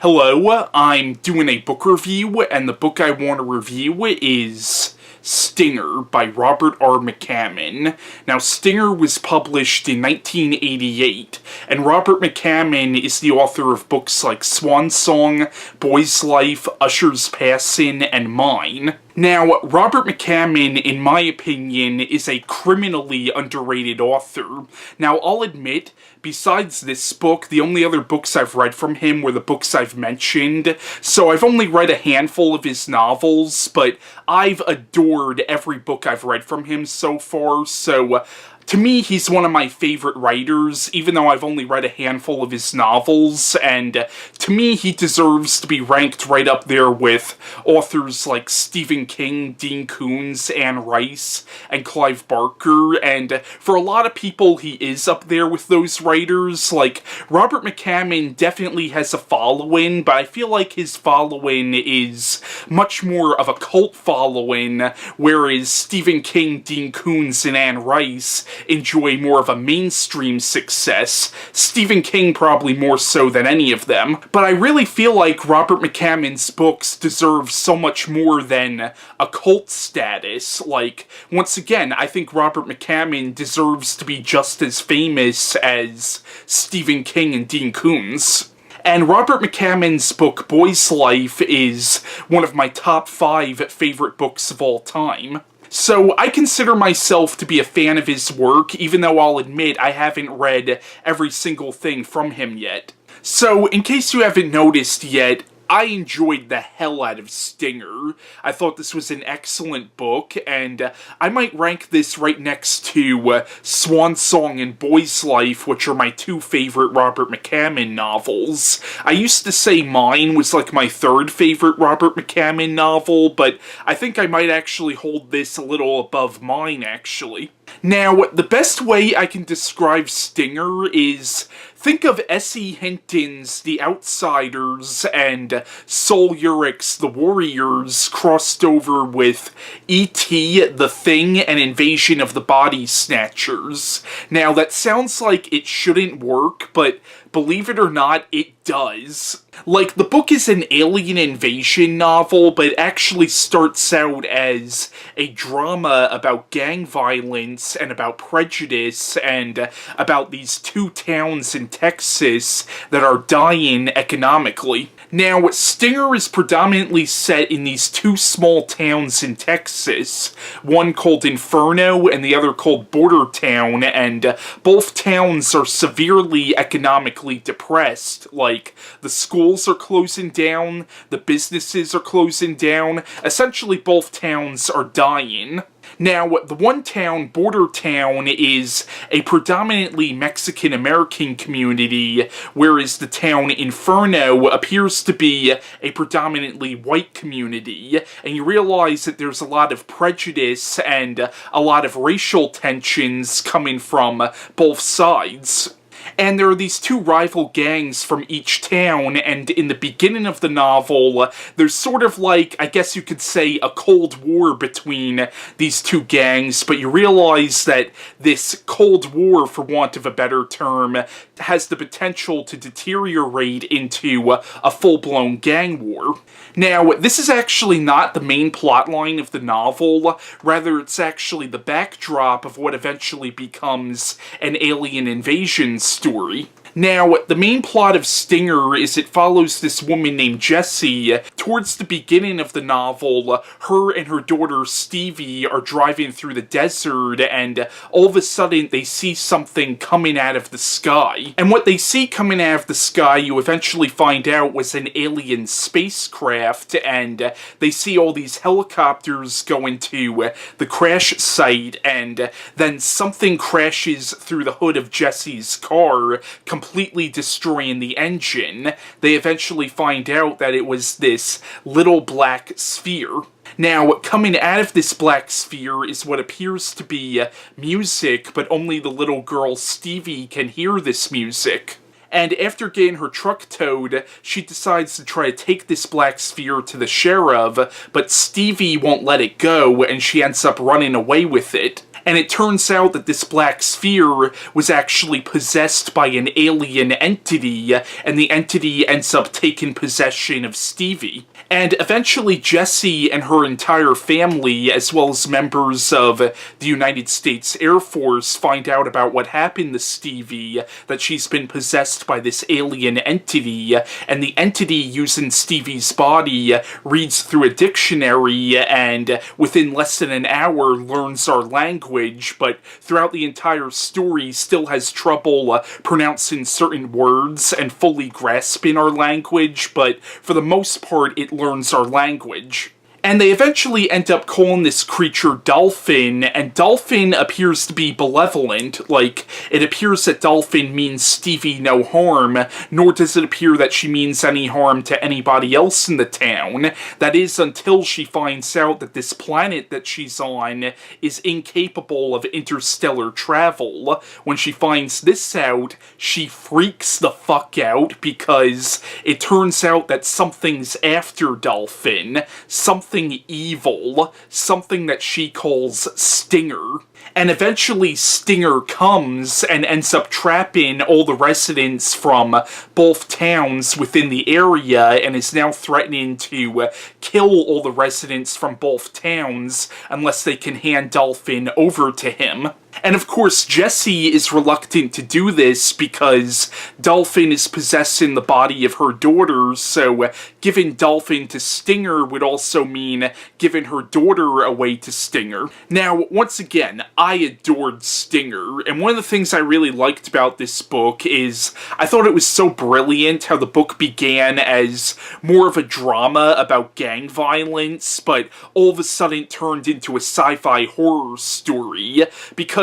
Hello, I'm doing a book review, and the book I want to review is Stinger by Robert R. McCammon. Now, Stinger was published in 1988, and Robert McCammon is the author of books like Swan Song, Boy's Life, Usher's Passing, and Mine. Now, Robert McCammon, in my opinion, is a criminally underrated author. Now, I'll admit, besides this book, the only other books I've read from him were the books I've mentioned, so I've only read a handful of his novels, but I've adored every book I've read from him so far, so to me, he's one of my favorite writers, even though I've only read a handful of his novels, and to me, he deserves to be ranked right up there with authors like Stephen King, Dean Koontz, Anne Rice, and Clive Barker, and for a lot of people, he is up there with those writers. Like, Robert McCammon definitely has a following, but I feel like his following is much more of a cult following, whereas Stephen King, Dean Koontz, and Anne Rice enjoy more of a mainstream success, Stephen King probably more so than any of them. But I really feel like Robert McCammon's books deserve so much more than a cult status. Like, once again, I think Robert McCammon deserves to be just as famous as Stephen King and Dean Koontz. And Robert McCammon's book, Boy's Life, is one of my top 5 favorite books of all time. So I consider myself to be a fan of his work, even though I'll admit I haven't read every single thing from him yet. So, in case you haven't noticed yet, I enjoyed the hell out of Stinger. I thought this was an excellent book, and I might rank this right next to Swan Song and Boy's Life, which are my 2 favorite Robert McCammon novels. I used to say Mine was like my 3rd favorite Robert McCammon novel, but I think I might actually hold this a little above Mine, actually. Now, the best way I can describe Stinger is, think of S.E. Hinton's The Outsiders and Sol Urich's The Warriors crossed over with E.T., The Thing, and Invasion of the Body Snatchers. Now, that sounds like it shouldn't work, but believe it or not, it does. Like, the book is an alien invasion novel, but it actually starts out as a drama about gang violence and about prejudice and about these 2 towns in Texas that are dying economically. Now, Stinger is predominantly set in these 2 small towns in Texas, one called Inferno and the other called Border Town, and both towns are severely economically depressed. Like, the schools are closing down, the businesses are closing down, essentially both towns are dying. Now, the one town, Border Town, is a predominantly Mexican-American community, whereas the town Inferno appears to be a predominantly white community, and you realize that there's a lot of prejudice and a lot of racial tensions coming from both sides. And there are these 2 rival gangs from each town, and in the beginning of the novel, there's sort of like, I guess you could say, a Cold War between these 2 gangs, but you realize that this Cold War, for want of a better term, has the potential to deteriorate into a full-blown gang war. Now, this is actually not the main plotline of the novel, rather it's actually the backdrop of what eventually becomes an alien invasion story. Now, the main plot of Stinger is it follows this woman named Jessie. Towards the beginning of the novel, her and her daughter Stevie are driving through the desert, and all of a sudden they see something coming out of the sky. And what they see coming out of the sky, you eventually find out, was an alien spacecraft, and they see all these helicopters go into the crash site, and then something crashes through the hood of Jessie's car, completely destroying the engine. They eventually find out that it was this little black sphere. Now, coming out of this black sphere is what appears to be music, but only the little girl Stevie can hear this music. And after getting her truck towed, she decides to try to take this black sphere to the sheriff, but Stevie won't let it go, and she ends up running away with it. And it turns out that this black sphere was actually possessed by an alien entity, and the entity ends up taking possession of Stevie. And eventually Jessie and her entire family, as well as members of the United States Air Force, find out about what happened to Stevie, that she's been possessed by this alien entity, and the entity using Stevie's body reads through a dictionary and within less than an hour learns our language, but throughout the entire story still has trouble pronouncing certain words and fully grasping our language, but for the most part it learns our language. And they eventually end up calling this creature Dolphin, and Dolphin appears to be benevolent. Like, it appears that Dolphin means Stevie no harm, nor does it appear that she means any harm to anybody else in the town. That is, until she finds out that this planet that she's on is incapable of interstellar travel. When she finds this out, she freaks the fuck out, because it turns out that something's after Dolphin, something evil, something that she calls Stinger. And eventually Stinger comes and ends up trapping all the residents from both towns within the area and is now threatening to kill all the residents from both towns unless they can hand Dolphin over to him. And of course, Jessie is reluctant to do this because Dolphin is possessing the body of her daughter, so giving Dolphin to Stinger would also mean giving her daughter away to Stinger. Now, once again, I adored Stinger, and one of the things I really liked about this book is I thought it was so brilliant how the book began as more of a drama about gang violence, but all of a sudden turned into a sci-fi horror story, because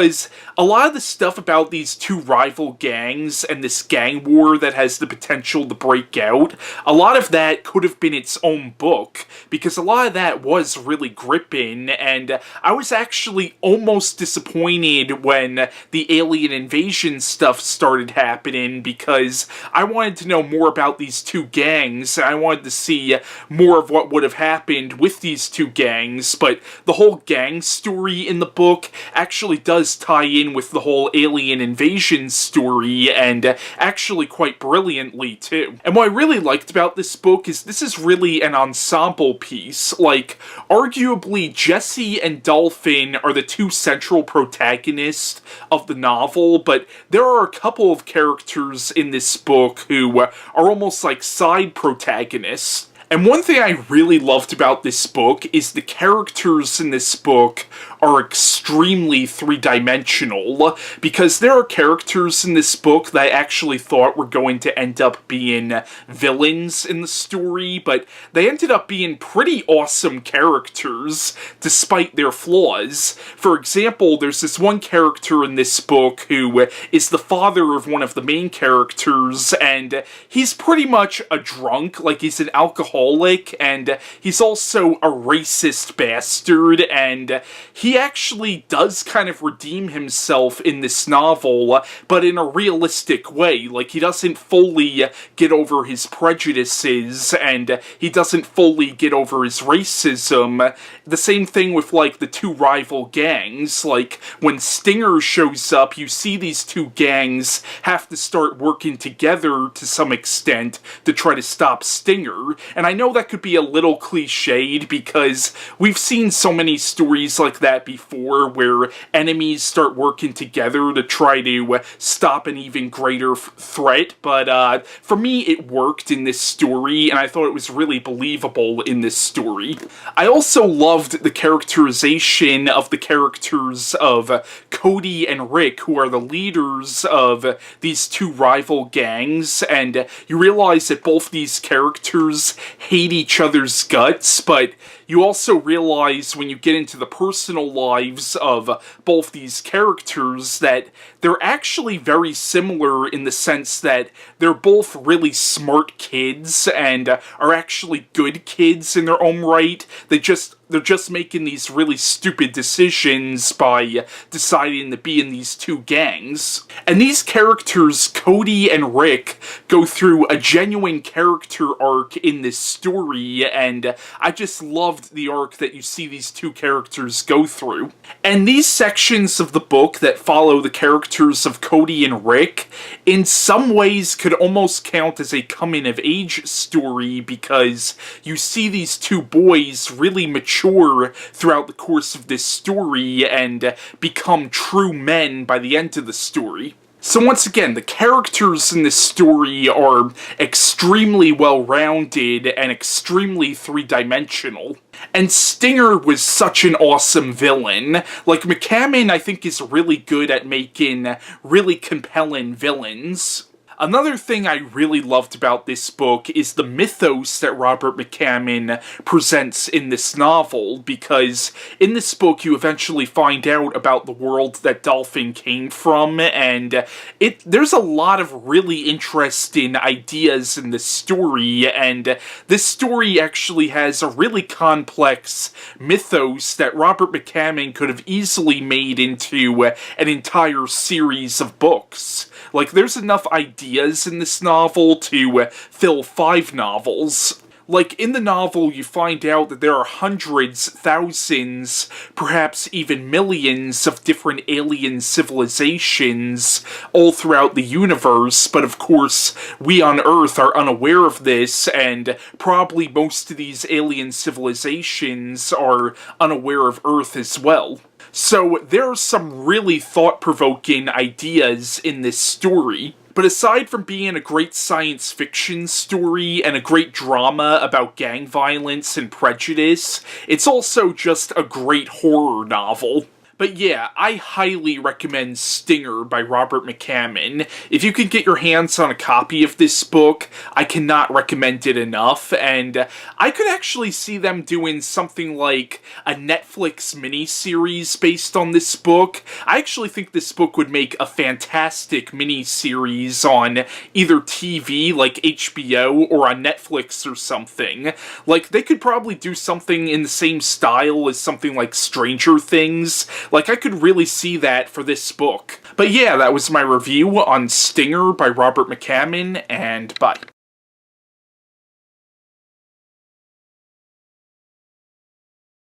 a lot of the stuff about these two rival gangs and this gang war that has the potential to break out, a lot of that could have been its own book, because a lot of that was really gripping, and I was actually almost disappointed when the alien invasion stuff started happening, because I wanted to know more about these two gangs, and I wanted to see more of what would have happened with these two gangs, but the whole gang story in the book actually does tie in with the whole alien invasion story, and actually quite brilliantly too. And what I really liked about this book is this is really an ensemble piece. Like, arguably Jessie and Dolphin are the two central protagonists of the novel, but there are a couple of characters in this book who are almost like side protagonists. And one thing I really loved about this book is the characters in this book are extremely three-dimensional, because there are characters in this book that I actually thought were going to end up being villains in the story, but they ended up being pretty awesome characters, despite their flaws. For example, there's this one character in this book who is the father of one of the main characters, and he's pretty much a drunk, like he's an alcoholic, and he's also a racist bastard, and he actually does kind of redeem himself in this novel, but in a realistic way. Like, he doesn't fully get over his prejudices, and he doesn't fully get over his racism. The same thing with, like, the two rival gangs. Like, when Stinger shows up, you see these two gangs have to start working together to some extent to try to stop Stinger. And I know that could be a little cliched, because we've seen so many stories like that before, where enemies start working together to try to stop an even greater threat, but for me it worked in this story, and I thought it was really believable in this story. I also loved the characterization of the characters of Cody and Rick, who are the leaders of these two rival gangs, and you realize that both these characters hate each other's guts, but you also realize when you get into the personal lives of both these characters that they're actually very similar in the sense that they're both really smart kids and are actually good kids in their own right. They're just making these really stupid decisions by deciding to be in these two gangs. And these characters, Cody and Rick, go through a genuine character arc in this story, and I just love loved the arc that you see these two characters go through. And these sections of the book that follow the characters of Cody and Rick, in some ways could almost count as a coming-of-age story, because you see these two boys really mature throughout the course of this story and become true men by the end of the story. So once again, the characters in this story are extremely well-rounded and extremely three-dimensional. And Stinger was such an awesome villain. Like, McCammon, I think, is really good at making really compelling villains. Another thing I really loved about this book is the mythos that Robert McCammon presents in this novel, because in this book you eventually find out about the world that Dolphin came from, and there's a lot of really interesting ideas in this story, and this story actually has a really complex mythos that Robert McCammon could have easily made into an entire series of books. Like, there's enough ideas in this novel to fill 5 novels. Like, in the novel, you find out that there are hundreds, thousands, perhaps even millions of different alien civilizations all throughout the universe, but of course, we on Earth are unaware of this, and probably most of these alien civilizations are unaware of Earth as well. So there are some really thought-provoking ideas in this story. But aside from being a great science fiction story and a great drama about gang violence and prejudice, it's also just a great horror novel. But yeah, I highly recommend Stinger by Robert McCammon. If you can get your hands on a copy of this book, I cannot recommend it enough, and I could actually see them doing something like a Netflix miniseries based on this book. I actually think this book would make a fantastic miniseries on either TV, like HBO, or on Netflix or something. Like, they could probably do something in the same style as something like Stranger Things. Like, I could really see that for this book. But yeah, that was my review on Stinger by Robert McCammon, and bye.